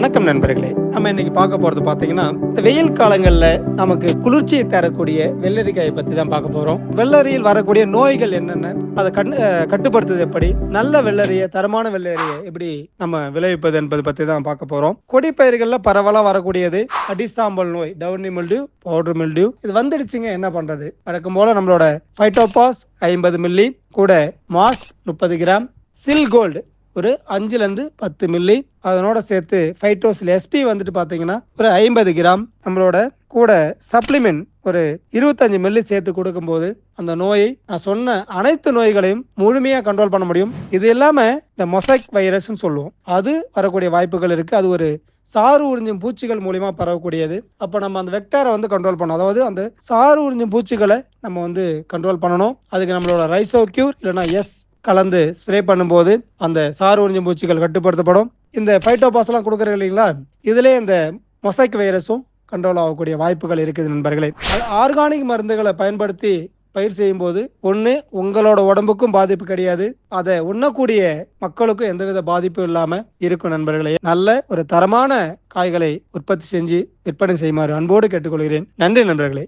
வணக்கம் நண்பர்களே. நம்ம இன்னைக்கு பார்க்க போறது பாத்தீங்கன்னா, இந்த வெயில் காலங்கள்ல நமக்கு குளிர்ச்சியை தரக்கூடிய வெள்ளரிக்காயை பத்தி தான் பார்க்க போறோம். வெள்ளரியில் வரக்கூடிய நோய்கள் என்னென்ன, அதை கட்டுப்படுத்துவது எப்படி, நல்ல வெள்ளரியை, தரமான வெள்ளரியை எப்படி நம்ம விளைவிப்பது என்பது பத்தி தான் பார்க்க போறோம். கொடிப்பயிர்கள்ல பரவலா வரக்கூடியது அடிசாம்பல் நோய், டவுனி மில்டியூ, பவுடர் மில்டியூ. இது வந்துடுச்சுங்க, என்ன பண்றது? வழக்கம் போல நம்மளோட ஃபைட்டோபாஸ் 50 மில்லி, கூட மாஸ்க் 30 கிராம், சில் கோல்டு ஒரு 5லேருந்து 10 மில்லி, அதனோட சேர்த்து ஃபைட்டோசில் எஸ்பி வந்துட்டு பார்த்தீங்கன்னா ஒரு 50 கிராம், நம்மளோட கூட சப்ளிமெண்ட் ஒரு 25 மில்லி சேர்த்து கொடுக்கும்போது அந்த நோயை, நான் சொன்ன அனைத்து நோய்களையும் முழுமையாக கண்ட்ரோல் பண்ண முடியும். இது இல்லாமல் இந்த மொசைக் வைரஸ்ன்னு சொல்லுவோம், அது வரக்கூடிய வாய்ப்புகள் இருக்குது. அது ஒரு சாறு உறிஞ்சும் பூச்சிகள் மூலிமா பரவக்கூடியது. அப்போ நம்ம அந்த வெக்டாரை வந்து கண்ட்ரோல் பண்ணணும். அதாவது அந்த சாறு உறிஞ்சும் பூச்சிகளை நம்ம வந்து கண்ட்ரோல் பண்ணணும். அதுக்கு நம்மளோட ரைசோக்யூர் இல்லைனா எஸ் கலந்து ஸ்ப்ரே பண்ணும்போது அந்த சாறு உறிஞ்சும் பூச்சிகள் கட்டுப்படுத்தப்படும். இந்த ஃபைட்டோபாஸ்லாம் கொடுக்குறது இல்லைங்களா, இதிலே இந்த மொசைக் வைரஸும் கண்ட்ரோல் ஆகக்கூடிய வாய்ப்புகள் இருக்குது நண்பர்களே. ஆர்கானிக் மருந்துகளை பயன்படுத்தி பயிர் செய்யும்போது ஒன்று உங்களோட உடம்புக்கும் பாதிப்பு கிடையாது, அதை உண்ணக்கூடிய மக்களுக்கும் எந்தவித பாதிப்பும் இல்லாமல் இருக்கும் நண்பர்களே. நல்ல ஒரு தரமான காய்களை உற்பத்தி செஞ்சு விற்பனை செய்யுமாறு அன்போடு கேட்டுக்கொள்கிறேன். நன்றி நண்பர்களே.